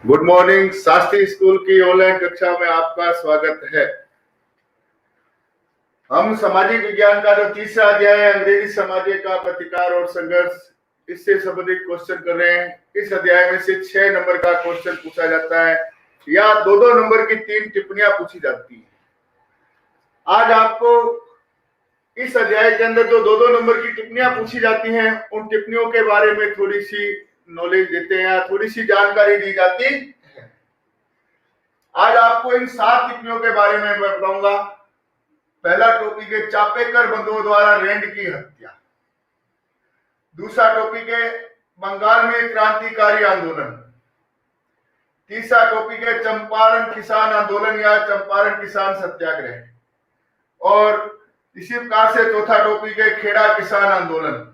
Good morning. Shastri school की online कक्षा में आपका स्वागत है। हम सामाजिक विज्ञान का जो तीसरा अध्याय है अंग्रेजी साम्राज्य का प्रतिकार और संघर्ष, इससे संबंधित क्वेश्चन कर रहे हैं। इस अध्याय में से 6 नंबर का क्वेश्चन पूछा जाता है या 2-2 नंबर की 3 टिप्पणियां पूछी जाती है। आज आपको इस अध्याय के अंदर जो 2-2 नंबर की टिप्पणियां पूछी जाती हैं, उन टिप्पणियों के बारे में थोड़ी सी नॉलेज देते हैं, थोड़ी सी जानकारी दी जाती है। आज आपको इन 7 टिप्पणियों के बारे में मैं बताऊंगा। पहला टॉपिक है चापेकर बंधुओं द्वारा रैंड की हत्या। दूसरा टॉपिक है बंगाल में क्रांतिकारी आंदोलन। तीसरा टॉपिक है चंपारण किसान आंदोलन या चंपारण किसान सत्याग्रह। और इसी प्रकार से चौथा टॉपिक है खेड़ा किसान आंदोलन।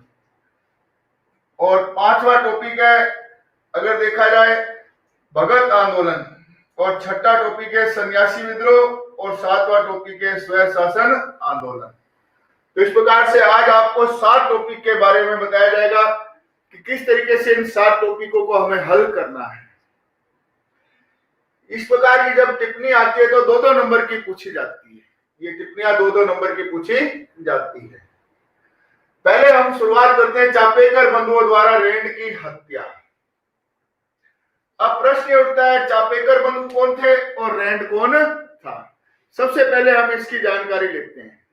और पांचवा टॉपिक है, अगर देखा जाए, भगत आंदोलन। और छठा टॉपिक है सन्यासी विद्रोह। और सातवां टॉपिक है स्वयं शासन आंदोलन। तो इस प्रकार से आज आपको 7 टॉपिक के बारे में बताया जाएगा कि किस तरीके से इन 7 टॉपिकों को हमें हल करना है। इस प्रकार की जब टिप्पणी आती है तो 2-2 नंबर की पूछी जाती है। ये टिप्पणियां 2-2 नंबर की पूछी जाती है। पहले हम शुरुआत करते हैं चापेकर बंधुओं द्वारा रैंड की हत्या। अब प्रश्न उठता है, चापेकर बंधु कौन थे और रैंड कौन था? सबसे पहले हम इसकी जानकारी लेते हैं।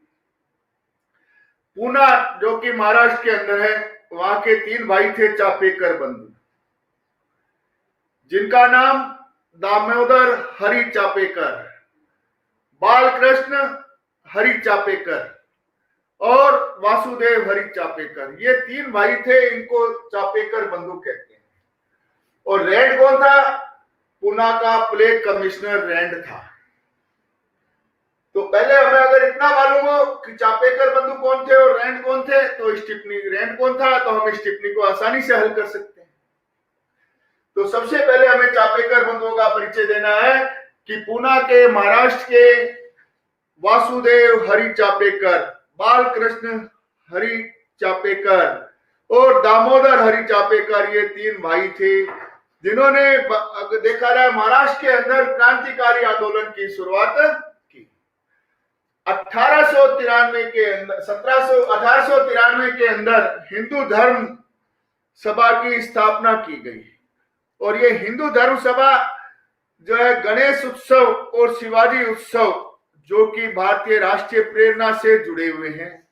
पूना, जो कि महाराष्ट्र के अंदर है, वहां के 3 भाई थे चापेकर बंधु, जिनका नाम दामोदर हरि चापेकर, बालकृष्ण हरि चापेकर और वासुदेव हरि चापेकर, ये 3 भाई थे। इनको चापेकर बंधु कहते हैं। और रैंड कौन था? पूना का प्लेग कमिश्नर रैंड था। तो पहले हमें अगर इतना मालूम हो कि चापेकर बंधु कौन थे और रैंड कौन थे, तो इस टिप्पणी रैंड कौन था, तो हम इस टिप्पणी को आसानी से हल कर सकते हैं। तो सबसे पहले हमें चापेकर बंधुओं का परिचय देना है कि पूना के महाराष्ट्र के वासुदेव हरि चापेकर, बालकृष्ण हरि चापेकर और दामोदर हरि चापेकर, ये 3 भाई थे, जिन्होंने देखा जाए महाराष्ट्र के अंदर क्रांतिकारी आंदोलन की शुरुआत की। 1893 के अंदर 1893 के अंदर हिंदू धर्म सभा की स्थापना की गई। और ये हिंदू धर्म सभा जो है गणेश उत्सव और शिवाजी उत्सव, जो कि भारतीय राष्ट्रीय प्रेरणा से जुड़े हुए हैं,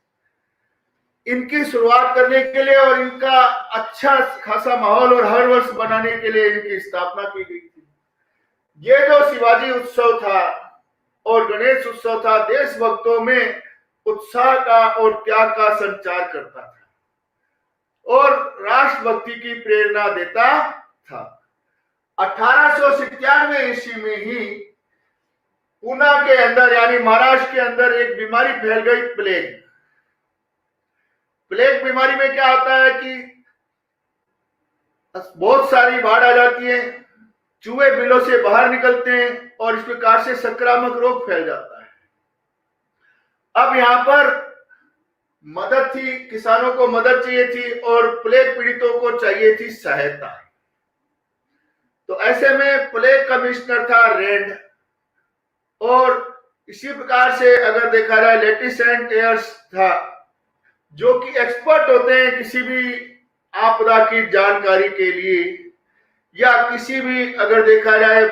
इनकी शुरुआत करने के लिए और इनका अच्छा खासा माहौल और हर वर्ष बनाने के लिए इनकी स्थापना की गई थी। ये जो शिवाजी उत्सव था और गणेश उत्सव था, देशभक्तों में उत्साह का और त्याग का संचार करता था और राष्ट्रभक्ति की प्रेरणा देता था। 1897 ईस्वी में ही पूना के अंदर यानी महाराष्ट्र के अंदर एक बीमारी फैल गई, प्लेग। प्लेग बीमारी में क्या होता है कि बहुत सारी बाढ़ आ जाती है, चूहे बिलों से बाहर निकलते हैं और इस प्रकार से संक्रामक रोग फैल जाता है। अब यहां पर मदद थी, किसानों को मदद चाहिए थी और प्लेग पीड़ितों को चाहिए थी सहायता। तो ऐसे में प्लेग कमिश्नर था रैंड। और इसी प्रकार से अगर देखा जाए लेटिसेंट एयर्स था, जो कि एक्सपर्ट होते हैं किसी भी आपदा की जानकारी के लिए या किसी भी, अगर देखा जाए,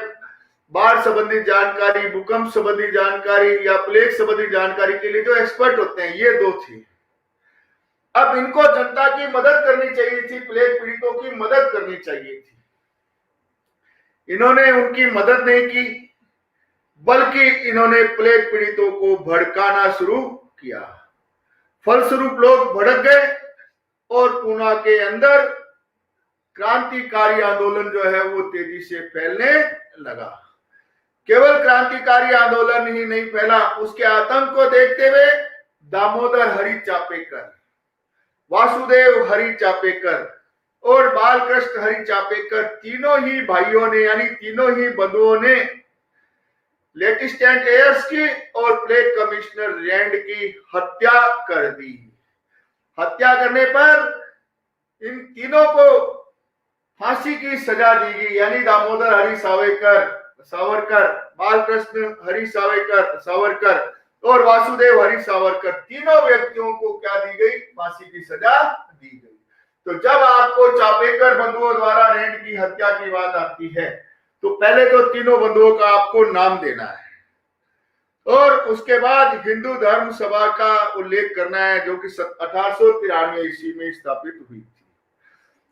बाढ़ संबंधी जानकारी, भूकंप संबंधी जानकारी या प्लेग संबंधी जानकारी के लिए जो एक्सपर्ट होते हैं, ये 2 थे। अब इनको जनता की मदद करनी चाहिए थी, प्लेग पीड़ितों की मदद करनी चाहिए थी। इन्होंने उनकी मदद नहीं की, बल्कि इन्होंने प्लेग पीड़ितों को भड़काना शुरू किया। फलस्वरूप लोग भड़क गए और पूना के अंदर क्रांतिकारी आंदोलन जो है वो तेजी से फैलने लगा। केवल क्रांतिकारी आंदोलन ही नहीं फैला, उसके आतंक को देखते हुए दामोदर हरि चापेकर, वासुदेव हरि चापेकर और बालकृष्ण हरि चापेकर, तीनों ही भाइयों ने यानी तीनों ही बंधुओं ने लेटिसेंट एयर्स की और प्लेग कमिश्नर रैंड की हत्या कर दी। हत्या करने पर इन तीनों को फांसी की सजा दी गई, यानी दामोदर हरि सावरकर, बालकृष्ण हरि सावरकर और वासुदेव हरि सावरकर, तीनों व्यक्तियों को क्या दी गई? फांसी की सजा दी गई। तो जब आपको चापेकर बंधुओं द्वारा रेंड की हत्या की बात आती है तो पहले तो तीनों बंधुओं का आपको नाम देना है और उसके बाद हिंदू धर्म सभा का उल्लेख करना है जो कि 1893 ईस्वी में स्थापित हुई थी,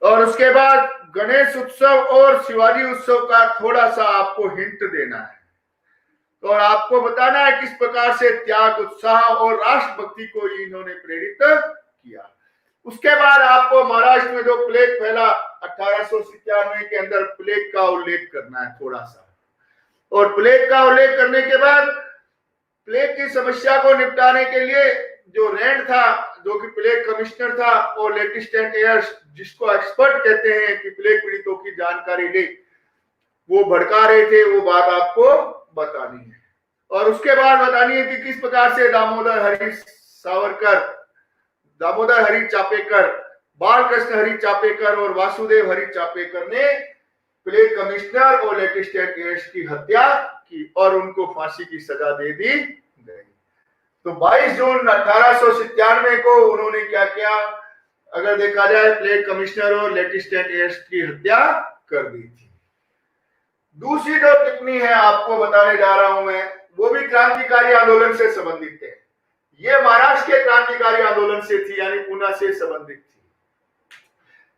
और उसके बाद गणेश उत्सव और शिवाजी उत्सव का थोड़ा सा आपको हिंट देना है और आपको बताना है किस प्रकार से त्याग, उत्साह और राष्ट्रभक्ति को इन्होंने प्रेरित किया। उसके बाद आपको महाराष्ट्र में जो प्लेग फैला 1897 के अंदर, प्लेग का उल्लेख करना है थोड़ा सा, और प्लेग का उल्लेख करने के बाद प्लेग की समस्या को निपटाने के लिए जो रैंड था, जो कि प्लेग कमिश्नर था, और लेटिस्टेंट एयर्स, जिसको एक्सपर्ट कहते हैं कि प्लेग पीड़ितों की जानकारी ले, वो भड़का रहे थे, वो बात आपको बतानी है। और उसके बाद बतानी है कि किस प्रकार से दामोदर हरि चापेकर, बालकृष्ण हरि चापेकर और वासुदेव हरि चापेकर ने प्लेग कमिश्नर और लेटिस्टेंट एयर्स की हत्या की और उनको फांसी की सजा दे दी गई। तो 22 जून 1897 को उन्होंने क्या किया? अगर देखा जाए, प्लेग कमिश्नर और लेटिस्टेंट एयर्स की हत्या कर दी थी। दूसरी जो टिप्पणी है आपको बताने जा रहा हूं मैं, वो भी क्रांतिकारी आंदोलन से संबंधित है। ये महाराष्ट्र के क्रांतिकारी आंदोलन से थी, यानी पूना से संबंधित थी।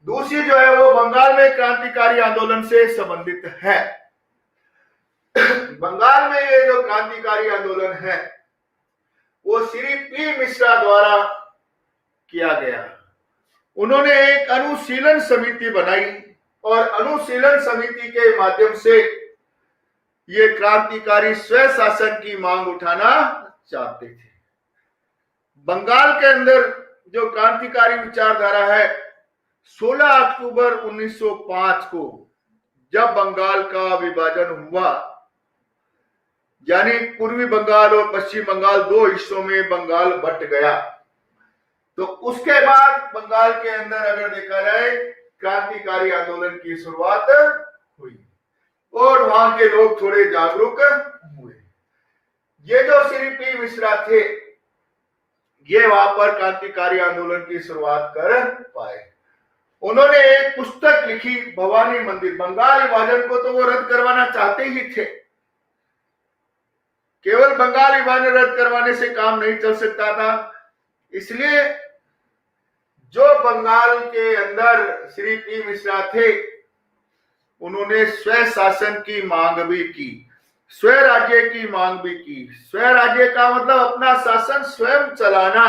दूसरी जो है वो बंगाल में क्रांतिकारी आंदोलन से संबंधित है। बंगाल में ये जो क्रांतिकारी आंदोलन है वो श्री पी मिश्रा द्वारा किया गया। उन्होंने एक अनुशीलन समिति बनाई और अनुशीलन समिति के माध्यम से ये क्रांतिकारी स्वय शासन की मांग उठाना चाहते थे। बंगाल के अंदर जो क्रांतिकारी विचारधारा है, 16 अक्टूबर 1905 को जब बंगाल का विभाजन हुआ, यानी पूर्वी बंगाल और पश्चिम बंगाल दो हिस्सों में बंगाल बंट गया, तो उसके बाद बंगाल के अंदर अगर देखा जाए क्रांतिकारी आंदोलन की शुरुआत हुई और वहां के लोग थोड़े जागरूक हुए। ये जो श्री पी मिश्रा थे, ये वहां पर क्रांतिकारी आंदोलन की शुरुआत कर पाए। उन्होंने एक पुस्तक लिखी, भवानी मंदिर। बंगाल विभाजन को तो वो रद्द करवाना चाहते ही थे, केवल बंगाल विभाजन रद्द करवाने से काम नहीं चल सकता था, इसलिए जो बंगाल के अंदर श्री पी मिश्रा थे उन्होंने स्वय शासन की मांग भी की, स्वय राज्य की मांग भी की। स्वय राज्य का मतलब अपना शासन स्वयं चलाना,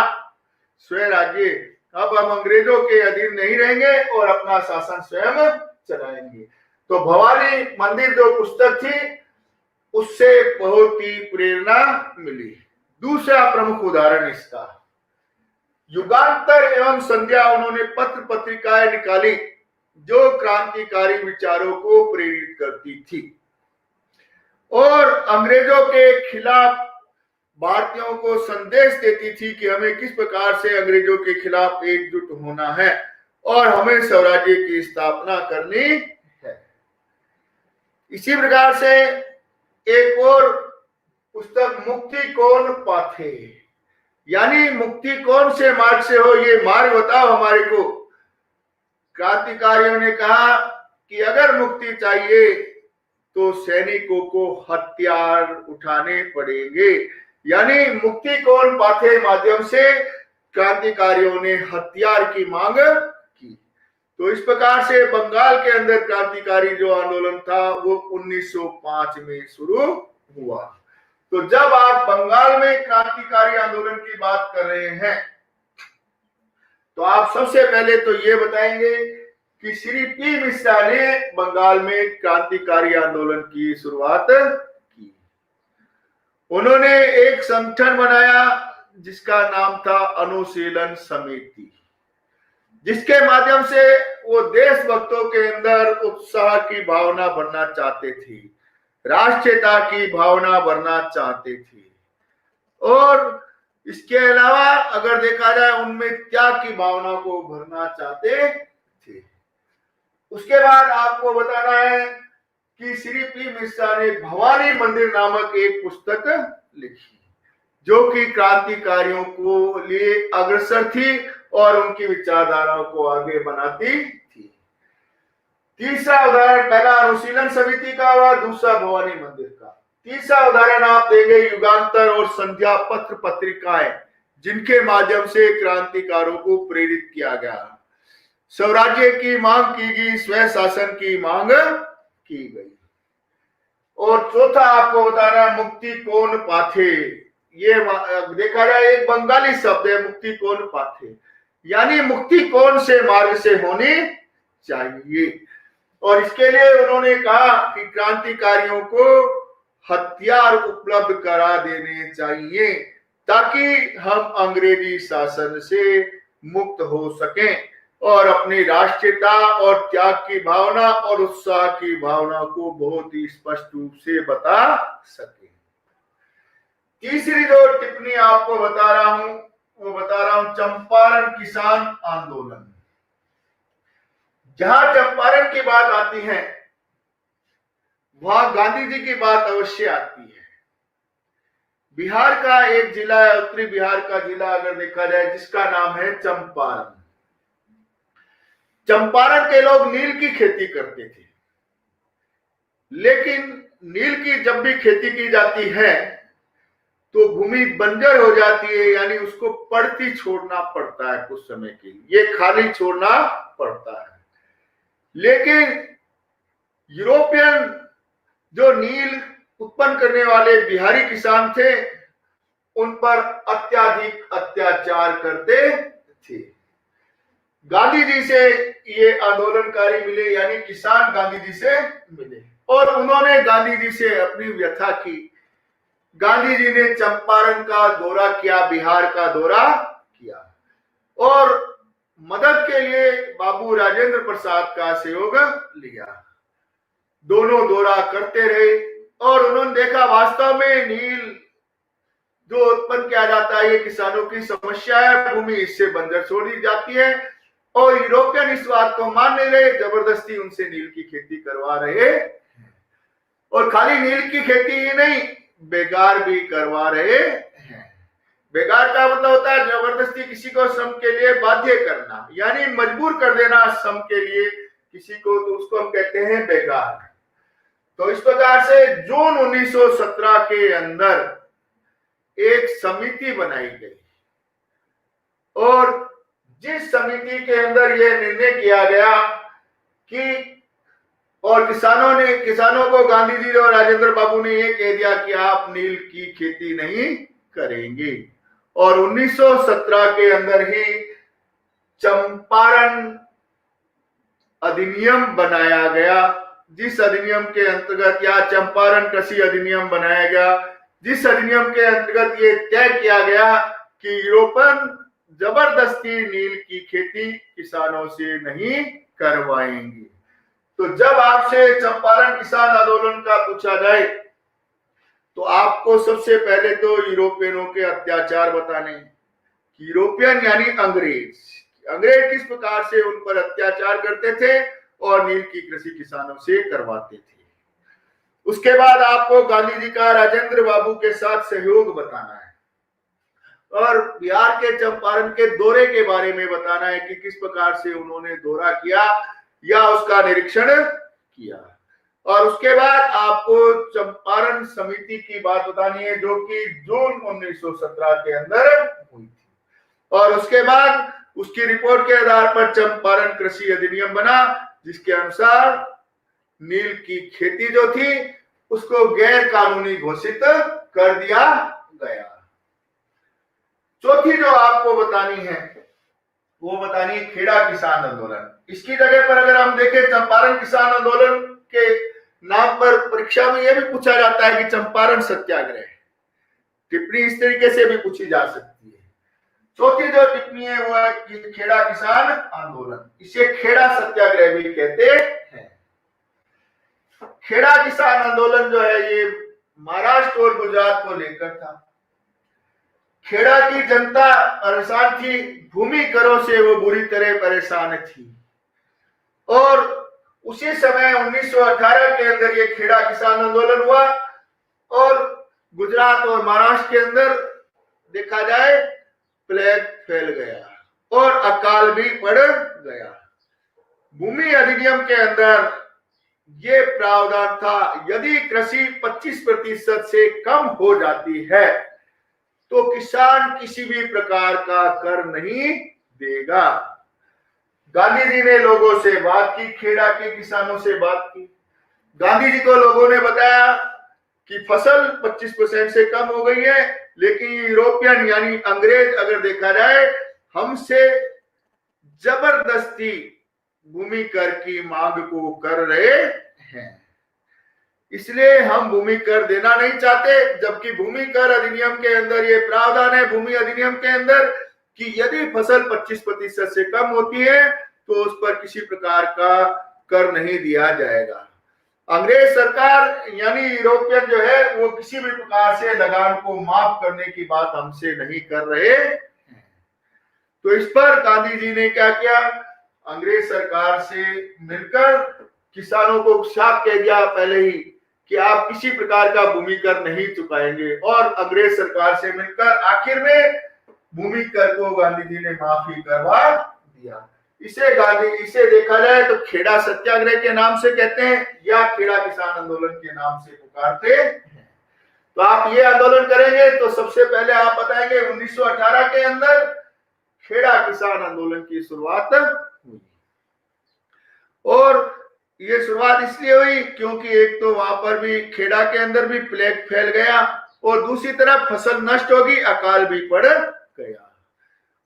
स्वय राज्य। अब हम अंग्रेजों के अधीन नहीं रहेंगे और अपना शासन स्वयं चलाएंगे। तो भवानी मंदिर जो पुस्तक थी उससे बहुत ही प्रेरणा मिली। दूसरा प्रमुख उदाहरण इसका, युगांतर एवं संध्या, उन्होंने पत्र पत्रिकाएं निकाली जो क्रांतिकारी विचारों को प्रेरित करती थी और अंग्रेजों के खिलाफ भारतीयों को संदेश देती थी कि हमें किस प्रकार से अंग्रेजों के खिलाफ एकजुट होना है और हमें स्वराज्य की स्थापना करनी है। इसी प्रकार से एक और पुस्तक, मुक्ति कौन पाथे, यानी मुक्ति कौन से मार्ग से हो, ये मार्ग बताओ हमारे को। क्रांतिकारियों ने कहा कि अगर मुक्ति चाहिए तो सैनिकों को हथियार उठाने पड़ेंगे, यानी मुक्ति कौन पाथे माध्यम से क्रांतिकारियों ने हथियार की मांग की। तो इस प्रकार से बंगाल के अंदर क्रांतिकारी जो आंदोलन था वो 1905 में शुरू हुआ। तो जब आप बंगाल में क्रांतिकारी आंदोलन की बात कर रहे हैं तो आप सबसे पहले तो ये बताएंगे कि श्री पी मिश्रा ने बंगाल में क्रांतिकारी आंदोलन की शुरुआत की। उन्होंने एक संगठन बनाया जिसका नाम था अनुशीलन समिति, जिसके माध्यम से वो देशभक्तों के अंदर उत्साह की भावना भरना चाहते थे, राष्ट्रीयता की भावना भरना चाहते थे और इसके अलावा अगर देखा जाए उनमें त्याग की भावना को भरना चाहते थे। उसके बाद आपको बताना है कि श्री पी मिश्रा ने भवानी मंदिर नामक एक पुस्तक लिखी, जो कि क्रांतिकारियों को लिए अग्रसर थी और उनकी विचारधाराओं को आगे बनाती थी। तीसरा उदाहरण, पहला अनुशीलन समिति का हुआ, दूसरा भवानी मंदिर का। तीसरा उदाहरण आप देंगे युगांतर और संध्या पत्र पत्रिकाएं, जिनके माध्यम से क्रांतिकारों को प्रेरित किया गया। स्वराज्य की मांग की गई, स्वयं शासन की मांग की गई। और चौथा आपको बताना है मुक्ति कोण पाथे। ये देखा जाए एक बंगाली शब्द है मुक्ति कोण पाथे, यानी मुक्ति कौन से मार्ग से होनी चाहिए। और इसके लिए उन्होंने कहा कि क्रांतिकारियों को हथियार उपलब्ध करा देने चाहिए ताकि हम अंग्रेजी शासन से मुक्त हो सकें और अपनी राष्ट्रीयता और त्याग की भावना और उत्साह की भावना को बहुत ही स्पष्ट रूप से बता सके। तीसरी जो टिप्पणी आपको बता रहा हूं चंपारण किसान आंदोलन। जहां चंपारण की बात आती है वहां गांधी जी की बात अवश्य आती है। बिहार का एक जिला है, उत्तरी बिहार का जिला अगर देखा जाए, जिसका नाम है चंपारण। चंपारण के लोग नील की खेती करते थे, लेकिन नील की जब भी खेती की जाती है तो भूमि बंजर हो जाती है, यानी उसको पड़ती छोड़ना पड़ता है कुछ समय के लिए, ये खाली छोड़ना पड़ता है। लेकिन यूरोपियन जो नील उत्पन्न करने वाले बिहारी किसान थे, उन पर अत्यधिक अत्याचार करते थे। गांधी जी से ये आंदोलनकारी मिले, यानी किसान गांधी जी से मिले और उन्होंने गांधी जी से अपनी व्यथा की। गांधी जी ने चंपारण का दौरा किया, बिहार का दौरा किया और मदद के लिए बाबू राजेंद्र प्रसाद का सहयोग लिया। दोनों दौरा करते रहे और उन्होंने देखा वास्तव में नील जो उत्पन्न किया जाता है ये किसानों की समस्या है, भूमि इससे बंजर छोड़ दी जाती है और यूरोपियन इस बात को मान नहीं रहे, जबरदस्ती उनसे नील की खेती करवा रहे और खाली नील की खेती ही नहीं, बेगार भी करवा रहे हैं। बेगार का मतलब होता है जबरदस्ती किसी को श्रम के लिए बाध्य करना, यानी मजबूर कर देना श्रम के लिए किसी को, तो उसको हम कहते हैं बेगार। तो इस प्रकार से जून 1917 के अंदर एक समिति बनाई गई और जिस समिति के अंदर यह निर्णय किया गया कि और किसानों को गांधी जी और राजेंद्र बाबू ने यह कह दिया कि आप नील की खेती नहीं करेंगे और 1917 के अंदर ही चंपारण अधिनियम बनाया गया, जिस अधिनियम के अंतर्गत या चंपारण कृषि अधिनियम बनाया गया, जिस अधिनियम के अंतर्गत ये तय किया गया कि यूरोपन जबरदस्ती नील की खेती किसानों से नहीं करवाएंगे। तो जब आपसे चंपारण किसान आंदोलन का पूछा जाए तो आपको सबसे पहले तो यूरोपियनों के अत्याचार बताने, यूरोपियन यानी अंग्रेज किस प्रकार से उन पर अत्याचार करते थे और नील की कृषि किसानों से करवाते थे। उसके बाद आपको गांधी जी का राजेंद्र बाबू के साथ सहयोग बताना है और बिहार के चंपारण के दौरे के बारे में बताना है कि किस प्रकार से उन्होंने दौरा किया या उसका निरीक्षण किया। और उसके बाद आपको चंपारण समिति की बात बतानी है जो कि जून 1917 के अंदर हुई थी और उसके बाद उसकी रिपोर्ट के आधार पर चंपारण कृषि अधिनियम बना, जिसके अनुसार नील की खेती जो थी उसको गैर कानूनी घोषित कर दिया गया। चौथी जो आपको बतानी है वो बतानी है खेड़ा किसान आंदोलन। इसकी जगह पर अगर हम देखें चंपारण किसान आंदोलन के नाम पर परीक्षा में यह भी पूछा जाता है कि चंपारण सत्याग्रह, टिप्पणी इस तरीके से भी पूछी जा सकती है। चौथी जो टिप्पणी है वो है कि खेड़ा किसान आंदोलन, इसे खेड़ा सत्याग्रह भी कहते हैं। खेड़ा किसान आंदोलन जो है ये महाराष्ट्र और गुजरात को लेकर था। खेड़ा की जनता परेशान थी, भूमि करों से वो बुरी तरह परेशान थी और उसी समय 1918 के अंदर ये खेड़ा किसान आंदोलन हुआ और गुजरात और महाराष्ट्र के अंदर देखा जाए प्लेग फैल गया और अकाल भी पड़ गया। भूमि अधिनियम के अंदर ये प्रावधान था, यदि कृषि 25% से कम हो जाती है तो किसान किसी भी प्रकार का कर नहीं देगा। गांधी जी ने लोगों से बात की, खेड़ा के किसानों से बात की। गांधी जी को लोगों ने बताया कि फसल 25% से कम हो गई है, लेकिन यूरोपियन यानी अंग्रेज अगर देखा जाए हमसे जबरदस्ती भूमि कर की मांग को कर रहे हैं, इसलिए हम भूमि कर देना नहीं चाहते। जबकि भूमि कर अधिनियम के अंदर ये प्रावधान है, भूमि अधिनियम के अंदर, कि यदि फसल 25% से कम होती है तो उस पर किसी प्रकार का कर नहीं दिया जाएगा। अंग्रेज सरकार यानी यूरोपियन जो है वो किसी भी प्रकार से लगान को माफ करने की बात हमसे नहीं कर रहे हैं। तो इस पर गांधी जी ने क्या किया, अंग्रेज सरकार से मिलकर किसानों को साफ कह दिया पहले ही कि आप किसी प्रकार का भूमि कर नहीं चुकाएंगे, और अंग्रेज सरकार से मिलकर आखिर में भूमि कर को गांधी जी ने माफी करवा दिया। इसे देखा जाए तो खेड़ा सत्याग्रह के नाम से कहते हैं या खेड़ा किसान आंदोलन के नाम से पुकारते हैं। तो आप ये आंदोलन करेंगे तो सबसे पहले आप बताएंगे 1918 के अंदर खेड़ा किसान आंदोलन की शुरुआत हुई, और ये शुरुआत इसलिए हुई क्योंकि एक तो वहां पर भी खेड़ा के अंदर भी प्लेग फैल गया और दूसरी तरफ फसल नष्ट होगी, अकाल भी पड़ गया,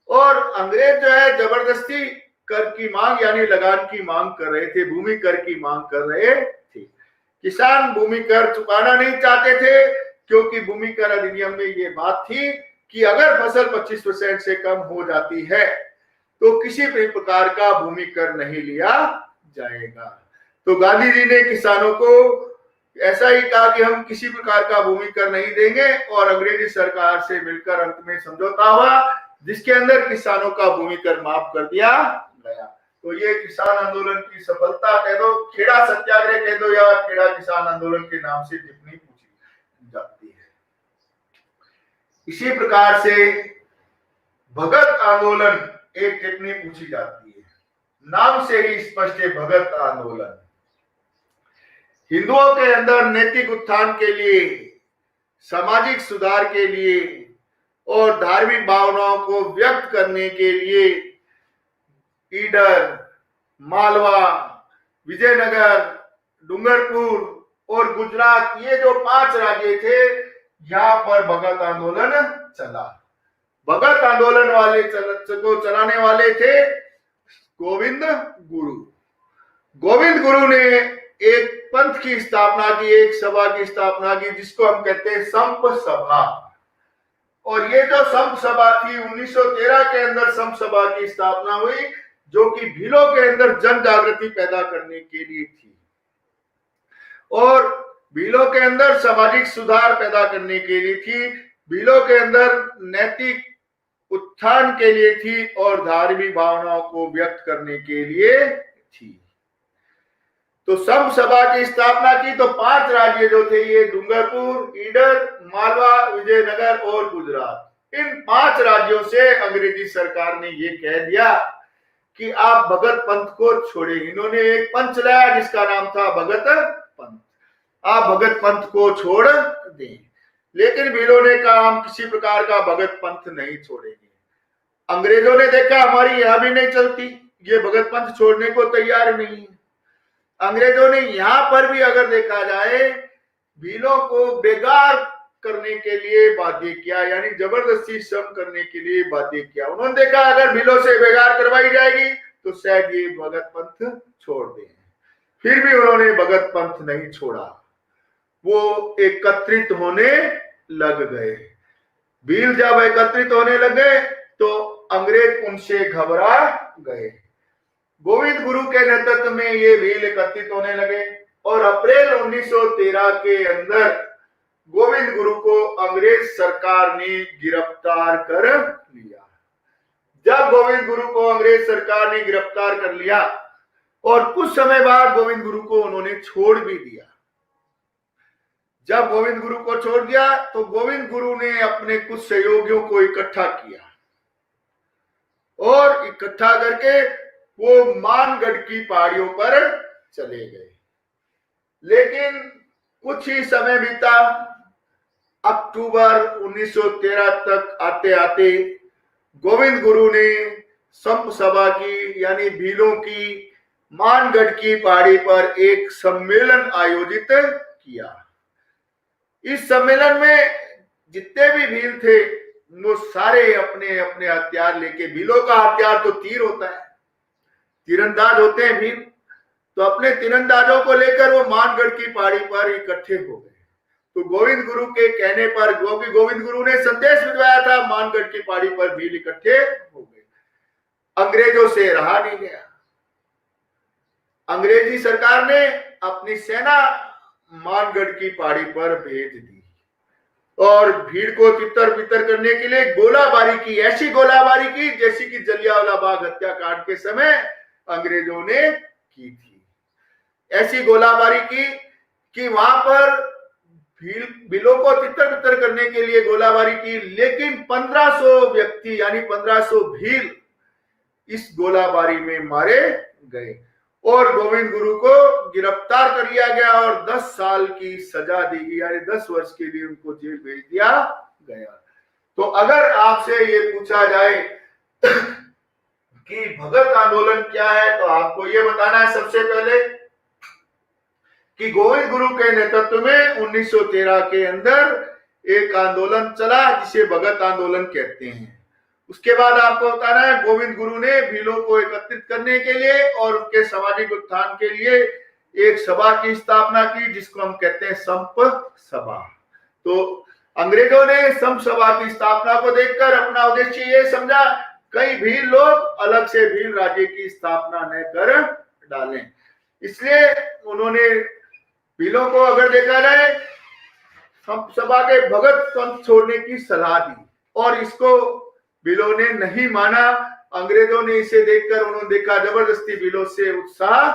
और अंग्रेज जो है जबरदस्ती कर की मांग यानी लगान की मांग कर रहे थे, भूमि कर की मांग कर रहे थे। किसान भूमि कर चुकाना नहीं चाहते थे क्योंकि भूमि कर अधिनियम में ये बात थी कि अगर फसल 25% से कम हो जाती है तो किसी भी प्रकार का भूमि कर नहीं लिया जाएगा। तो गांधी जी ने किसानों को ऐसा ही कहा कि हम किसी प्रकार का भूमि कर नहीं देंगे, और अंग्रेजी सरकार से मिलकर अंत में समझौता हुआ जिसके अंदर किसानों का भूमि कर माफ कर दिया गया। तो ये किसान आंदोलन की सफलता कह दो, खेड़ा सत्याग्रह कह दो, या खेड़ा किसान आंदोलन के नाम से टिप्पणी पूछी जाती है। इसी प्रकार से भगत आंदोलन एक टिप्पणी पूछी जाती है, नाम से ही स्पष्ट है भगत आंदोलन। हिंदुओं के अंदर नैतिक उत्थान के लिए, सामाजिक सुधार के लिए और धार्मिक भावनाओं को व्यक्त करने के लिए ईडर, मालवा, विजयनगर, डूंगरपुर और गुजरात, ये जो 5 राज्य थे, यहां पर भगत आंदोलन चला। भगत आंदोलन को चलाने वाले थे गोविंद गुरु। गोविंद गुरु ने एक पंथ की स्थापना की, एक सभा की स्थापना की जिसको हम कहते हैं संप सभा। और ये जो संप सभा थी 1913 के अंदर संप सभा की स्थापना हुई, जो कि भीलों के अंदर जन जागृति पैदा करने के लिए थी और भीलों के अंदर सामाजिक सुधार पैदा करने के लिए थी, भीलों के अंदर नैतिक उत्थान के लिए थी और धार्मिक भावनाओं को व्यक्त करने के लिए थी। तो संप सभा की स्थापना की तो 5 राज्य जो थे, ये डूंगरपुर, ईडर, मालवा, विजयनगर और गुजरात, इन 5 राज्यों से अंग्रेजी सरकार ने ये कह दिया कि आप भगत पंथ को छोड़े। इन्होंने एक पंथ चलाया जिसका नाम था भगत पंथ, आप भगत पंथ को छोड़ दें। लेकिन भीलों ने कहा हम किसी प्रकार का भगत पंथ नहीं छोड़ेंगे। अंग्रेजों ने देखा हमारी यहां भी नहीं चलती, ये भगत पंथ छोड़ने को तैयार नहीं है। अंग्रेजों ने यहां पर भी अगर देखा जाए भीलों को बेगार करने के लिए बाध्य किया, यानी जबरदस्ती श्रम करने के लिए बाध्य किया। उन्होंने देखा अगर भीलों से बेगार करवाई जाएगी तो शायद ये भगत पंथ छोड़ दें। फिर भी उन्होंने भगत पंथ नहीं छोड़ा, वो एकत्रित होने लग गए। भील जब एकत्रित होने लगे तो अंग्रेज उनसे घबरा गए। गोविंद गुरु के नेतृत्व में ये भील एकत्रित होने लगे और अप्रैल 1913 के अंदर गोविंद गुरु को अंग्रेज सरकार ने गिरफ्तार कर लिया। जब गोविंद गुरु को अंग्रेज सरकार ने गिरफ्तार कर लिया और कुछ समय बाद गोविंद गुरु को उन्होंने छोड़ भी दिया। जब गोविंद गुरु को छोड़ दिया तो गोविंद गुरु ने अपने कुछ सहयोगियों को इकट्ठा किया और इकट्ठा करके वो मानगढ़ की पहाड़ियों पर चले गए। लेकिन कुछ ही समय बीता, अक्टूबर 1913 तक आते आते गोविंद गुरु ने संप सभा की यानी भीलों की मानगढ़ की पहाड़ी पर एक सम्मेलन आयोजित किया। इस सम्मेलन में जितने भी भील थे वो सारे अपने अपने हथियार लेके, भीलों का हथियार तो तीर होता है, तीरंदाज होते हैं भील, तो अपने तीरंदाजों को लेकर वो मानगढ़ की पहाड़ी पर इकट्ठे हो गए। तो गोविंद गुरु के कहने पर, क्योंकि गोविंद गुरु ने संदेश भिजवाया था, मानगढ़ की पहाड़ी पर भील इकट्ठे हो गए। अंग्रेजों से रहा नहीं गया। अंग्रेजी सरकार ने अपनी सेना मानगढ़ की पहाड़ी पर भेज दी और भीड़ को तितर बितर करने के लिए गोलाबारी की, ऐसी गोलाबारी की जैसी कि जलियांवाला बाग हत्याकांड के समय अंग्रेजों ने की थी। ऐसी गोलाबारी की कि वहां पर भीलों को तितर बितर करने के लिए गोलाबारी की, लेकिन 1500 व्यक्ति यानी 1500 भील इस गोलाबारी में मारे गए और गोविंद गुरु को गिरफ्तार कर लिया गया और 10 साल की सजा दी गई, यानी 10 वर्ष के लिए उनको जेल भेज दिया गया। तो अगर आपसे ये पूछा जाए कि भगत आंदोलन क्या है, तो आपको ये बताना है सबसे पहले कि गोविंद गुरु के नेतृत्व में 1913 के अंदर एक आंदोलन चला जिसे भगत आंदोलन कहते हैं। उसके बाद आपको बताना है गोविंद गुरु ने भीलों को एकत्रित करने के लिए और उनके सामाजिक उत्थान के लिए एक सभा की स्थापना की जिसको हम कहते हैं संप सभा। तो अंग्रेजों ने संप सभा की स्थापना को देखकर अपना उद्देश्य ये समझा, कई भील लोग अलग से भील राज्य की स्थापना न कर डालें, इसलिए उन्होंने भीलों को अगर देखा जाए संप सभा के भगत पंथ छोड़ने की सलाह दी और इसको भीलों ने नहीं माना। अंग्रेजों ने इसे देखकर उन्होंने देखा जबरदस्ती भीलों से उत्साह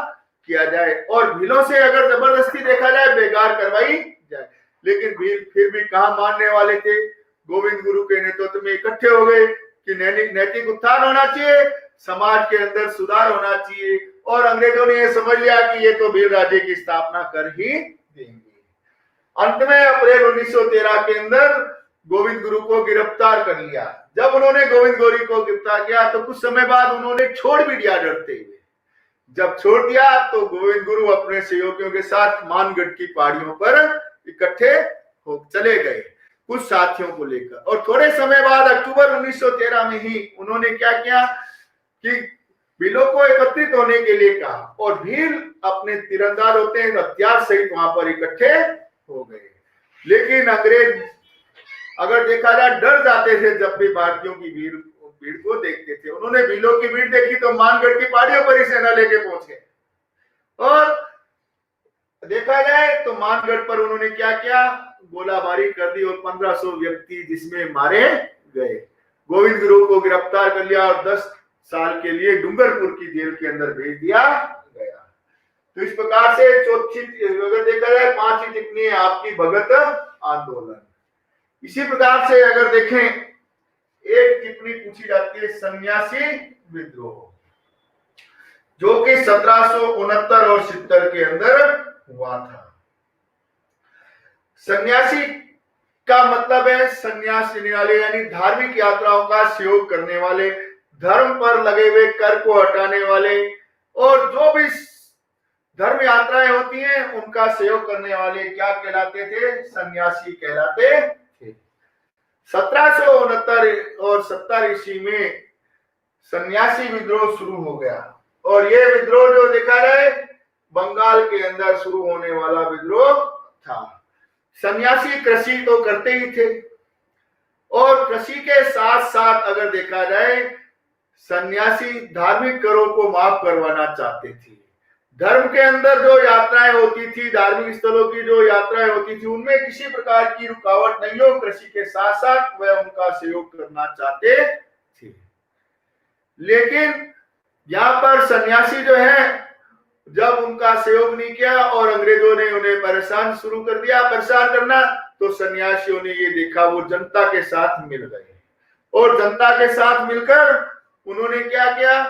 किया जाए और भीलों से अगर जबरदस्ती देखा जाए बेकार करवाई जाए, लेकिन भील फिर भी कहां मानने वाले थे। गोविंद गुरु के नेतृत्व में इकट्ठे हो गए कि नैतिक उत्थान होना चाहिए, समाज के अंदर सुधार होना चाहिए और अंग्रेजों ने यह समझ लिया कि ये तो भील राज्य की स्थापना कर ही देंगे। अंत में अप्रैल 1913 के अंदर गोविंद गुरु को गिरफ्तार कर लिया। जब उन्होंने गोविंद गुरु को गिरफ्तार किया तो कुछ समय बाद उन्होंने छोड़ भी दिया डरते हुए। जब छोड़ दिया तो गोविंद गुरु अपने सहयोगियों के साथ मानगढ़ की पहाड़ियों पर इकट्ठे हो चले गए कुछ साथियों को लेकर और थोड़े समय बाद अक्टूबर 1913 में ही उन्होंने क्या किया कि भीलों को एकत्रित होने के लिए कहा और भील अपने तीरंदाज होते हैं हथियार सहित वहां पर इकट्ठे हो गए। लेकिन अंग्रेज अगर देखा जाए डर जाते थे जब भी भारतीयों की भीड़ को देखते थे। उन्होंने भीलों की भीड़ देखी तो मानगढ़ की पहाड़ियों पर ही सेना लेके पहुंच गए और देखा जाए तो मानगढ़ पर उन्होंने क्या किया, गोलाबारी कर दी और 1500 व्यक्ति जिसमें मारे गए। गोविंद गुरु को गिरफ्तार कर लिया और 10 साल के लिए डूंगरपुर की जेल के अंदर भेज दिया गया। तो इस प्रकार से चौथी अगर देखा जाए 5वीं टिप्पणी है आपकी भगत आंदोलन। इसी प्रकार से अगर देखें एक टिप्पणी पूछी जाती है सन्यासी विद्रोह, जो कि 1769 और 70 के अंदर हुआ था। सन्यासी का मतलब है संन्यास लेने वाले यानी धार्मिक यात्राओं का सहयोग करने वाले, धर्म पर लगे हुए कर को हटाने वाले और जो भी धर्म यात्राएं होती हैं उनका सहयोग करने वाले क्या कहलाते थे, सन्यासी कहलाते थे। 1769 और 70 ईस्वी में सन्यासी विद्रोह शुरू हो गया और यह विद्रोह जो देखा जाए बंगाल के अंदर शुरू होने वाला विद्रोह था। सन्यासी कृषि तो करते ही थे और कृषि के साथ साथ अगर देखा जाए सन्यासी धार्मिक करों को माफ करवाना चाहते थे। धर्म के अंदर जो यात्राएं होती थी, धार्मिक स्थलों की जो यात्राएं होती थी, उनमें किसी प्रकार की रुकावट नहीं हो, कृषि के साथ साथ वह उनका सहयोग करना चाहते थे। लेकिन यहाँ पर सन्यासी जो है जब उनका सहयोग नहीं किया और अंग्रेजों ने उन्हें परेशान शुरू कर दिया, परेशान करना, तो सन्यासियों ने ये देखा, वो जनता के साथ मिल गए और जनता के साथ मिलकर उन्होंने क्या किया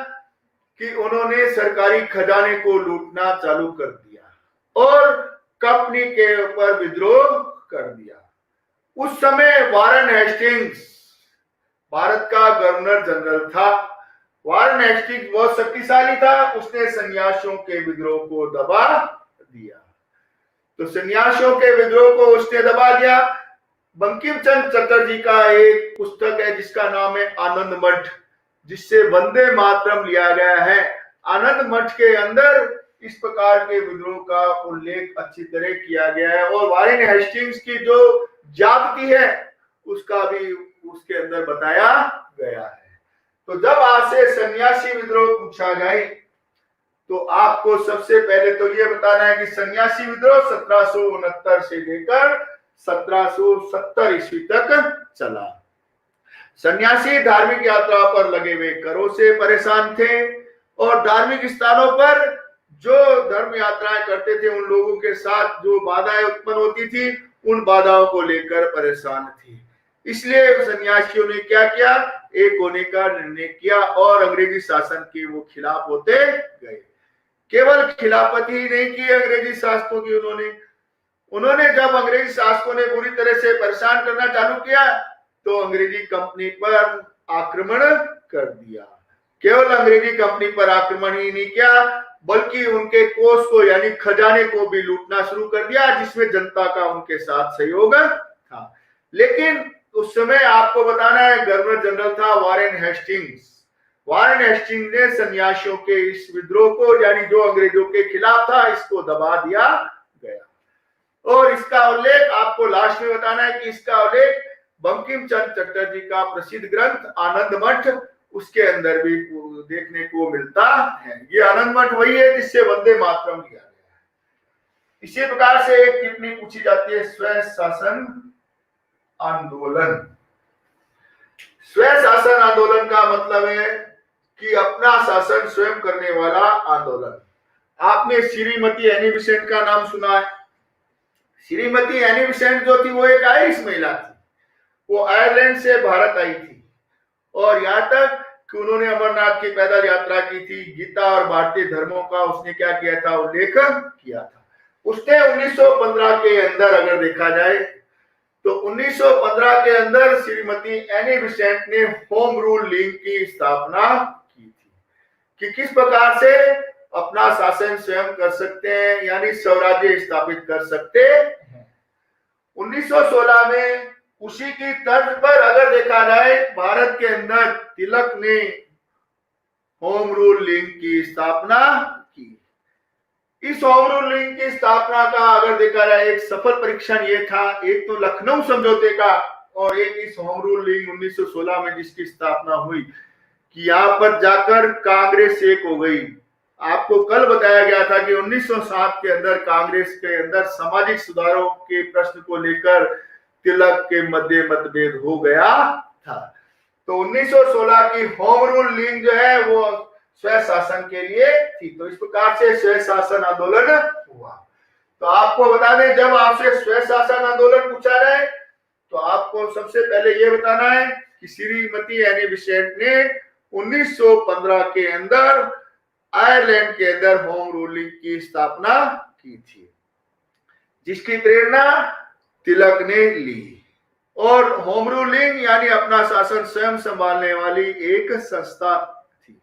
कि उन्होंने सरकारी खजाने को लूटना चालू कर दिया और कंपनी के ऊपर विद्रोह कर दिया। उस समय वारेन हेस्टिंग्स भारत का गवर्नर जनरल था। वारेन हेस्टिंग्स बहुत शक्तिशाली था, उसने सन्यासियों के विद्रोह को दबा दिया। तो सन्यासियों के विद्रोह को उसने दबा दिया। बंकिम चंद्र चटर्जी का एक पुस्तक है जिसका नाम है आनंद मठ, जिससे वंदे मातरम लिया गया है। आनंद मठ के अंदर इस प्रकार के विद्रोह का उल्लेख अच्छी तरह किया गया है और वारेन हेस्टिंग्स की जो जाति है उसका भी उसके अंदर बताया गया है। तो जब आपसे सन्यासी विद्रोह पूछा जाए तो आपको सबसे पहले तो ये बताना है कि सन्यासी विद्रोह 1769 से लेकर 1770 ईस्वी तक चला। सन्यासी धार्मिक यात्रा पर लगे हुए करों से परेशान थे और धार्मिक स्थानों पर जो धर्म यात्राएं करते थे उन लोगों के साथ जो बाधाएं उत्पन्न होती थी उन बाधाओं को लेकर परेशान थी। इसलिए सन्यासियों ने क्या किया, एक होने का निर्णय किया और अंग्रेजी शासन के वो खिलाफ होते गए। केवल खिलाफत ही नहीं की अंग्रेजी शासकों की, उन्होंने जब अंग्रेजी शासकों ने बुरी तरह से परेशान करना चालू किया तो अंग्रेजी कंपनी पर आक्रमण कर दिया। केवल अंग्रेजी कंपनी पर आक्रमण ही नहीं किया बल्कि उनके कोष को यानी खजाने को भी लूटना शुरू कर दिया, जिसमें जनता का उनके साथ सहयोग था। लेकिन उस समय आपको बताना है गवर्नर जनरल था वारेन हेस्टिंग्स। वारेन हेस्टिंग्स ने सन्यासियों के इस विद्रोह को यानी जो अंग्रेजों के खिलाफ था इसको दबा दिया गया। और इसका उल्लेख आपको लास्ट में बताना है कि इसका उल्लेख बंकिम चंद्र चटर्जी का प्रसिद्ध ग्रंथ आनंद मठ उसके अंदर भी देखने को मिलता है। ये आनंद मठ वही है जिससे वंदे मातरम लिया गया है। इसी प्रकार से एक टिप्पणी पूछी जाती है स्वयं शासन आंदोलन। स्वयं शासन आंदोलन का मतलब है कि अपना शासन स्वयं करने वाला आंदोलन। आपने श्रीमती एनी बेसेंट का नाम सुना है। श्रीमती एनी बेसेंट जो थी वो एक आयरिश महिला थी। वो आयरलैंड से भारत आई थी और यहाँ तक कि उन्होंने अमरनाथ की पैदल यात्रा की थी। गीता और भारतीय धर्मों का उसने क्या किया था, उल्लेख किया था। उसने 1915 के अंदर अगर देखा जाए तो 1915 के अंदर श्रीमती एनी बेसेंट ने होम रूल लीग की स्थापना की थी कि किस प्रकार से अपना शासन स्वयं कर सकते हैं यानी स्वराज्य स्थापित कर सकते हैं। 1916 में उसी की तर्ज पर अगर देखा जाए भारत के अंदर तिलक ने होम रूल लीग की स्थापना की। इस होम रूल लीग की स्थापना का अगर देखा जाए एक सफल परीक्षण ये था, एक तो लखनऊ समझौते का और एक इस होम रूल लीग 1916 में जिसकी स्थापना हुई कि यहाँ पर जाकर कांग्रेस एक हो गई। आपको कल बताया गया था कि 1907 के अंदर कांग्रेस के अंदर सामाजिक सुधारों के प्रश्न को लेकर तिलक के मध्य मतभेद हो गया था। तो 1916 की होम रूल लीग जो है वो स्वयं शासन के लिए थी। तो इस प्रकार से स्वयं शासन आंदोलन हुआ। तो आपको बता दें जब आपसे स्वयं शासन आंदोलन पूछा जाए तो आपको सबसे पहले ये बताना है कि श्रीमती एनी बेसेंट ने 1915 के अंदर आयरलैंड के अंदर होम रूलिंग की स्थापना की थी, जिसकी प्रेरणा तिलक ने ली। और होम रूलिंग यानी अपना शासन स्वयं संभालने वाली एक संस्था थी।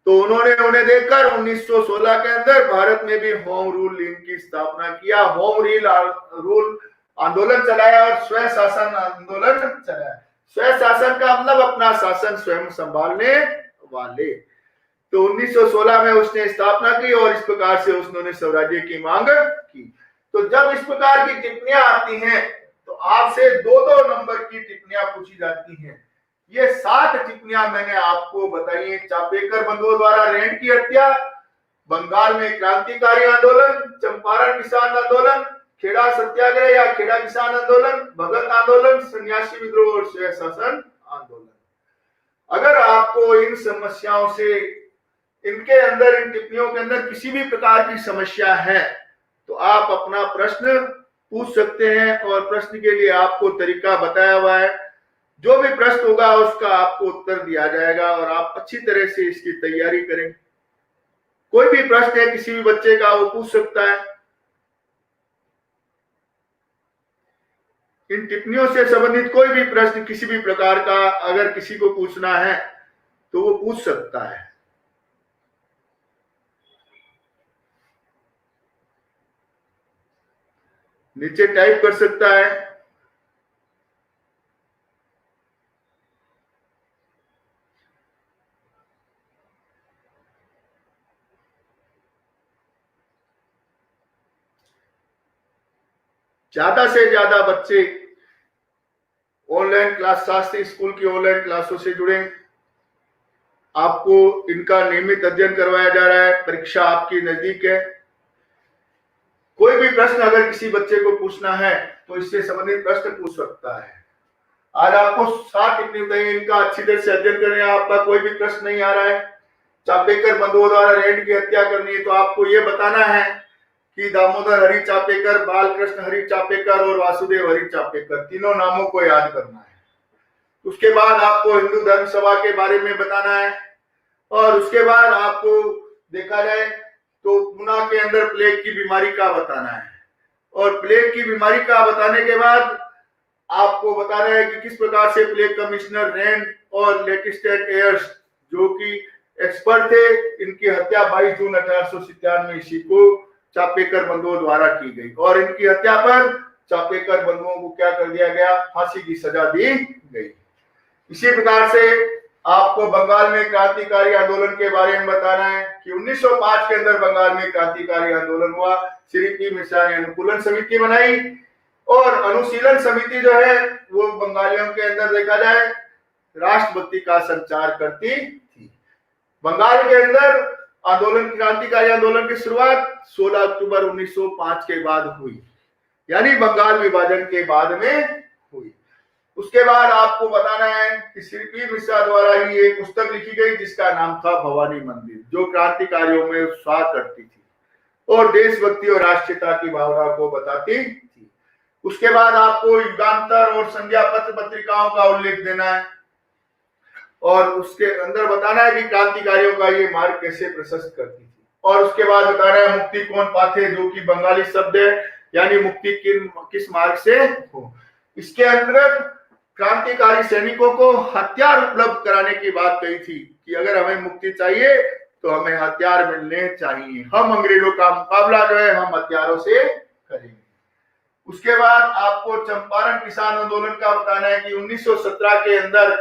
तो उन्होंने उन्हें देखकर 1916 के अंदर भारत में भी होम रूल लीग की स्थापना किया, होम रूल आंदोलन चलाया और स्वयं शासन आंदोलन चलाया। स्वयं शासन का मतलब अपना शासन स्वयं संभालने वाले। तो 1916 में उसने स्थापना की और इस प्रकार से उसने स्वराज्य की मांग की। तो जब इस प्रकार की टिप्पणियां आती हैं तो आपसे 2-2 नंबर की टिप्पणियां पूछी जाती हैं। ये 7 टिप्पणियां मैंने आपको बताई है। चापेकर बंधुओं द्वारा रैंड की हत्या, बंगाल में क्रांतिकारी आंदोलन, चंपारण किसान आंदोलन, खेड़ा सत्याग्रह या खेड़ा किसान आंदोलन, भगत आंदोलन, सन्यासी विद्रोह और स्वयं शासन आंदोलन। अगर आपको इन समस्याओं से इनके अंदर, इन टिप्पणियों के अंदर किसी भी प्रकार की समस्या है तो आप अपना प्रश्न पूछ सकते हैं और प्रश्न के लिए आपको तरीका बताया हुआ है। जो भी प्रश्न होगा उसका आपको उत्तर दिया जाएगा और आप अच्छी तरह से इसकी तैयारी करें। कोई भी प्रश्न है किसी भी बच्चे का, वो पूछ सकता है। इन टिप्पणियों से संबंधित कोई भी प्रश्न किसी भी प्रकार का अगर किसी को पूछना है तो वो पूछ सकता है। नीचे टाइप कर सकता है। ज्यादा से ज्यादा बच्चे ऑनलाइन क्लास, शास्त्री स्कूल की ऑनलाइन क्लासों से जुड़े। आपको इनका नियमित अध्ययन करवाया जा रहा है। परीक्षा आपकी नजदीक है। कोई भी प्रश्न अगर किसी बच्चे को पूछना है तो इससे संबंधित प्रश्न पूछ सकता है। आज आपको 7 टिप्पणी बताइए, इनका अच्छी तरह से अध्ययन करें। आपका कोई भी प्रश्न नहीं आ रहा है, चापेकर बंधुओं द्वारा रेंड की हत्या करनी है तो आपको यह बताना है कि दामोदर हरि चापेकर, बालकृष्ण हरि चापेकर और वासुदेव हरि चापेकर, तीनों नामों को याद करना है। उसके बाद आपको हिंदू धर्म सभा के बारे में बताना है और उसके बाद आपको देखा जाए तो पूना के अंदर प्लेग की बीमारी का बताना है और प्लेग की बीमारी का बताने के बाद आपको बताना है कि किस प्रकार से प्लेग कमिश्नर रेंड और लेटिस्टेट एयर्स, जो कि एक्सपर्ट थे, इनकी हत्या 22 जून 1897 ईस्वी को चापेकर बंधुओं द्वारा की गई और इनकी हत्या पर चापेकर बंधुओं को क्या कर दिया गया, फांसी की सजा दी गई। इसी प्रकार से आपको बंगाल में क्रांतिकारी आंदोलन के बारे में बताना है कि 1905 के अंदर बंगाल में क्रांतिकारी आंदोलन हुआ। श्री पी मिश्रा ने अनुकूलन समिति बनाई और अनुशीलन समिति जो है वो बंगालियों के अंदर देखा जाए राष्ट्रभक्ति का संचार करती थी। बंगाल के अंदर आंदोलन, क्रांतिकारी आंदोलन की शुरुआत 16 अक्टूबर 1905 के बाद हुई, यानी बंगाल विभाजन के बाद में हुई। उसके बाद आपको बताना है कि श्री पी मिश्रा द्वारा ही एक पुस्तक लिखी गई जिसका नाम था भवानी मंदिर, जो क्रांतिकारियों में उत्साह करती थी और देशभक्ति और राष्ट्रीयता की भावना को बताती थी। उसके बाद आपको युगांतर और संध्या पत्र पत्रिकाओं का उल्लेख देना है और उसके अंदर बताना है कि क्रांतिकारियों का ये मार्ग कैसे प्रशस्त करती थी। और उसके बाद बताना है मुक्ति कौन पाथे, जो कि बंगाली शब्द है, यानी मुक्ति किस मार्ग से हो। इसके अंदर क्रांतिकारी सैनिकों को हथियार उपलब्ध कराने की बात कही थी कि अगर हमें मुक्ति चाहिए तो हमें हथियार मिलने चाहिए, हम अंग्रेजों का मुकाबला जो है हम हथियारों से करेंगे। उसके बाद आपको चंपारण किसान आंदोलन का बताना है कि 1917 के अंदर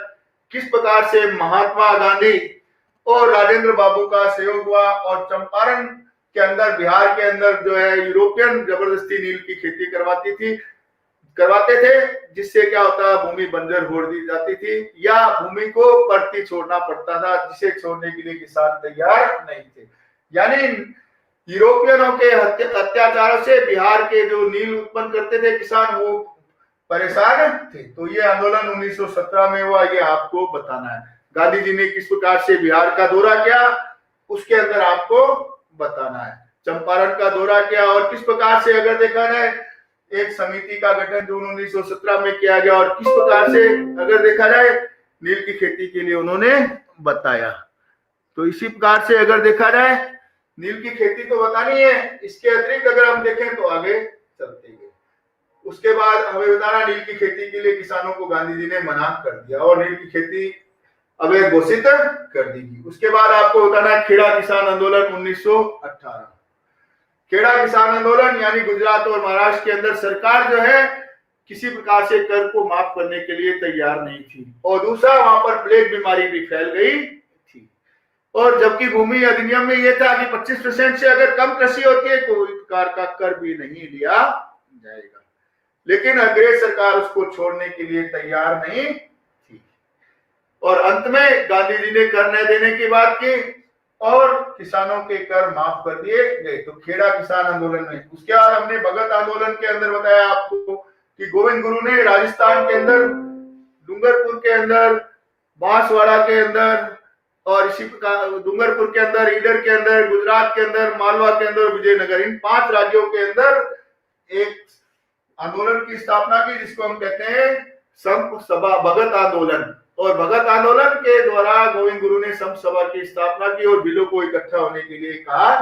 किस प्रकार से महात्मा गांधी और राजेंद्र बाबू का सहयोग हुआ और चंपारण के अंदर, बिहार के अंदर जो है यूरोपियन जबरदस्ती नील की खेती करवाते थे, जिससे क्या होता, भूमि बंजर हो दी जाती थी या भूमि को परती छोड़ना पड़ता था, जिसे छोड़ने के लिए किसान तैयार नहीं थे। यानी यूरोपियनों के अत्याचारों से बिहार के जो नील उत्पन्न करते थे किसान, वो परेशान थे। तो ये आंदोलन 1917 में हुआ, ये आपको बताना है। गांधी जी ने किस प्रकार से बिहार का दौरा किया, उसके अंदर आपको बताना है। चंपारण का दौरा किया और किस प्रकार से अगर देखा जाए एक समिति का गठन जून 1917 में किया गया और किस प्रकार से अगर देखा जाए नील की खेती के लिए उन्होंने बताया। तो इसी प्रकार से अगर देखा जाए नील की खेती तो बतानी है, इसके अतिरिक्त अगर हम देखें तो आगे चलते हैं। उसके बाद हमें बताना, नील की खेती के लिए किसानों को गांधी जी ने मना कर दिया और नील की खेती अवैध घोषित कर दी गई। उसके बाद आपको बताना खेड़ा किसान आंदोलन 1918। खेड़ा किसान आंदोलन यानी गुजरात और महाराष्ट्र के अंदर सरकार जो है किसी प्रकार से कर को माफ करने के लिए तैयार नहीं थी और दूसरा वहां पर प्लेग बीमारी भी फैल गई थी। और जबकि भूमि अधिनियम में यह था कि 25% से अगर कम कृषि होती है तो इस प्रकार का कर भी नहीं लिया जाएगा, लेकिन अंग्रेज सरकार उसको छोड़ने के लिए तैयार नहीं थी और अंत में गांधी जी ने कर न देने की बात की और किसानों के कर माफ कर दिए गए। तो खेड़ा किसान आंदोलन में। उसके बाद हमने भगत आंदोलन के अंदर बताया आपको कि गोविंद गुरु ने राजस्थान के अंदर, डूंगरपुर के अंदर, बांसवाड़ा के अंदर और इसी प्रकार डूंगरपुर के अंदर, ईडर के अंदर, गुजरात के अंदर, मालवा के अंदर, विजयनगर, इन 5 राज्यों के अंदर एक आंदोलन की स्थापना की जिसको हम कहते हैं संप सभा भगत आंदोलन। और भगत आंदोलन के द्वारा गोविंद गुरु ने संप सभा की स्थापना की और बिलों को इकट्ठा होने के लिए कहा।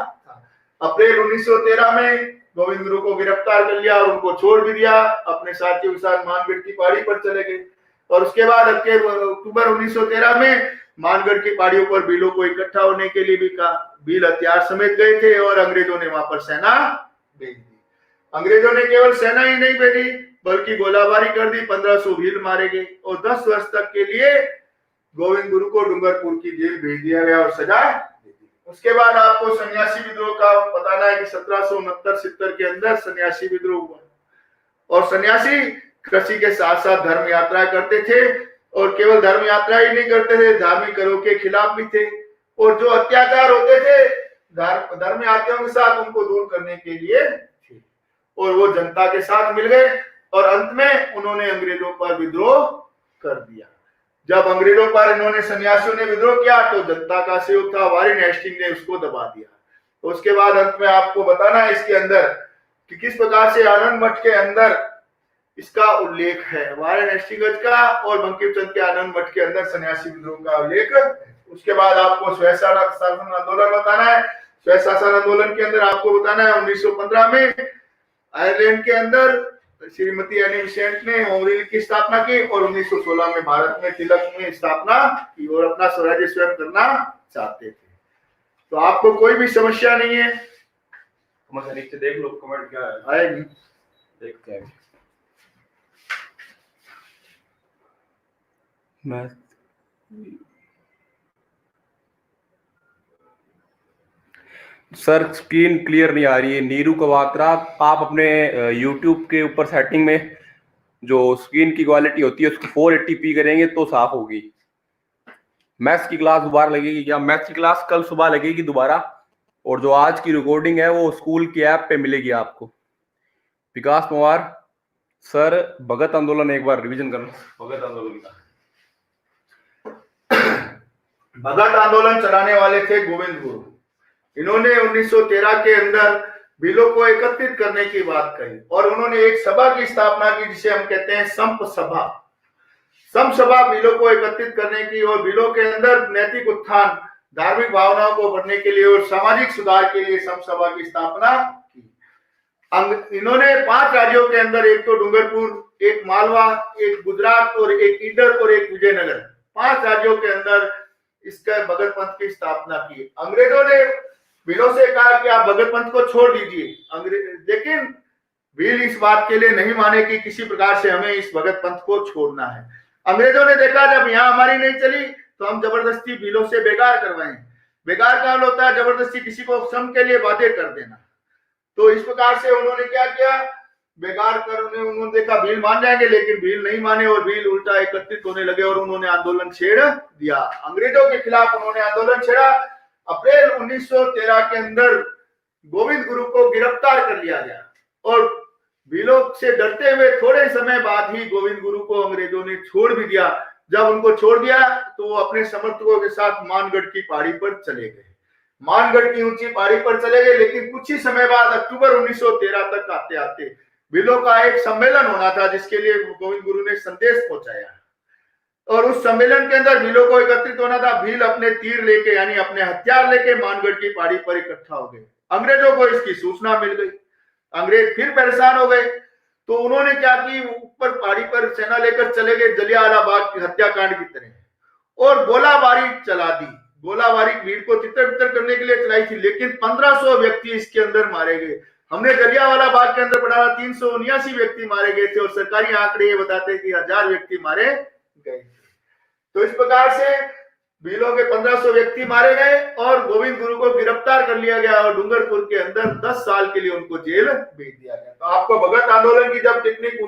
अप्रैल 1913 में गोविंद गुरु को गिरफ्तार कर लिया और उनको छोड़ भी दिया, अपने साथियों के साथ मानगढ़ की पहाड़ी पर चले गए। और उसके बाद अक्टूबर 1913 में मानगढ़ की पहाड़ियों पर बिलों को इकट्ठा होने के लिए भी कहा। बिल हथियार समेत गए थे और अंग्रेजों ने वहां पर सेना भेज दी। अंग्रेजों ने केवल सेना ही नहीं भेजी बल्कि गोलाबारी कर दी, 1500 भील मारे गए और 10 वर्ष तक के लिए गोविंद गुरु को डूंगरपुर की जेल भेज दिया गया और सजा दे दी। उसके बाद आपको सन्यासी विद्रोह का बताना है कि 1769-70 के अंदर सन्यासी विद्रोह हुआ और सन्यासी कृषि के साथ साथ धर्म यात्रा करते थे और केवल धर्म यात्रा ही नहीं करते थे, धार्मिक करों के खिलाफ भी थे और जो अत्याचार होते थे धर्म यात्रियों के साथ उनको दूर करने के लिए थे और वो जनता के साथ मिल गए और अंत में उन्होंने अंग्रेजों पर विद्रोह कर दिया। जब अंग्रेजों पर इन्होंने सन्यासियों ने विद्रोह किया तो जनता का सहयोग था, वारेन हेस्टिंग ने उसको दबा दिया। तो उसके बाद अंत में आपको बताना है इसके अंदर कि किस प्रकार से आनंद मठ के अंदर इसका उल्लेख है, वारेन हेस्टिंग्स का और बंकिम चंद्र के आनंद मठ के अंदर सन्यासी विद्रोह का उल्लेख। उसके बाद आपको स्वयं शासन आंदोलन बताना है। स्वयं शासन आंदोलन के अंदर आपको बताना है 1915 में आयरलैंड के अंदर श्रीमती एनी बेसेंट ने होम रूल की स्थापना की और 1916 में भारत में तिलक ने स्थापना की और अपना स्वराज्य स्वयं करना चाहते थे। तो आपको कोई भी समस्या नहीं है, नीचे देख लो कमेंट क्या है, आएगी देखते हैं। मैं सर स्क्रीन क्लियर नहीं आ रही है। नीरू कवात्रा, आप अपने YouTube के ऊपर सेटिंग में जो स्क्रीन की क्वालिटी होती है उसको 480p करेंगे तो साफ होगी। मैथ्स की क्लास दोबारा लगेगी क्या? मैथ्स की क्लास कल सुबह लगेगी दोबारा और जो आज की रिकॉर्डिंग है वो स्कूल की ऐप पे मिलेगी आपको। विकास पवार सर, भगत आंदोलन एक बार रिवीजन करना। भगत आंदोलन का भगत आंदोलन चलाने वाले थे गोविंद गुरु। इन्होंने 1913 के अंदर बिलों को एकत्रित करने की बात कही और उन्होंने एक सभा की स्थापना की जिसे हम कहते हैं संप सभा। संप सभा बिलों को एकत्रित करने की और बिलों के अंदर नैतिक उत्थान, धार्मिक भावनाओं को बढ़ने के लिए और सामाजिक सुधार के लिए संप सभा की स्थापना की। इन्होंने 5 राज्यों के अंदर, एक तो डूंगरपुर, एक मालवा, एक गुजरात और एक ईडर और एक विजयनगर, 5 राज्यों के अंदर इसका भगत पंथ की स्थापना की। अंग्रेजों ने बिलों से कहा कि आप भगत पंथ को छोड़ दीजिए, लेकिन बिल इस बात के लिए नहीं माने कि किसी प्रकार से हमें इस भगत पंथ को छोड़ना है। अंग्रेजों ने देखा जब यहाँ हमारी नहीं चली तो हम जबरदस्ती बिलों से बेकार करवाएं। बेकार का हल होता है जबरदस्ती किसी को श्रम के लिए बाध्य कर देना। तो इस प्रकार से उन्होंने क्या किया, बेकार करने उन्होंने देखा बिल मान जाएंगे, लेकिन बिल नहीं माने और बिल उल्टा एकत्रित होने लगे और उन्होंने आंदोलन छेड़ दिया। अंग्रेजों के खिलाफ उन्होंने आंदोलन छेड़ा। अप्रैल 1913 के अंदर गोविंद गुरु को गिरफ्तार कर लिया गया और बिलों से डरते हुए थोड़े समय बाद ही गोविंद गुरु को अंग्रेजों ने छोड़ भी दिया। जब उनको छोड़ दिया तो वो अपने समर्थकों के साथ मानगढ़ की पहाड़ी पर चले गए। मानगढ़ की ऊंची पहाड़ी पर चले गए, लेकिन कुछ ही समय बाद अक्टूबर 1913 तक आते आते बिलों का एक सम्मेलन होना था जिसके लिए गोविंद गुरु ने संदेश पहुंचाया और उस सम्मेलन के अंदर बिलों को एकत्रित होना था। भील अपने तीर लेके यानी अपने हथियार लेके मानगढ़ की पहाड़ी पर इकट्ठा हो गए। अंग्रेजों को इसकी सूचना मिल गई, अंग्रेज फिर परेशान हो गए। तो उन्होंने क्या की, ऊपर पहाड़ी पर सेना लेकर चले गए जलियांवाला बाग की हत्याकांड की तरह और गोलाबारी चला दी। गोलाबारी भीड़ को तितर बितर करने के लिए चलाई थी, लेकिन 1500 व्यक्ति इसके अंदर मारे गए। हमने जलियांवाला बाग के अंदर पढ़ा 379 व्यक्ति मारे गए थे और सरकारी आंकड़े ये बताते हैं कि 1000 व्यक्ति मारे गए। तो इस प्रकार से बिलों के 1500 व्यक्ति मारे गए और गोविंद गुरु को गिरफ्तार कर लिया गया और डूंगरपुर के अंदर 10 साल के लिए उनको जेल भेज दिया गया। तो आपको भगत आंदोलन की जब टेक्निक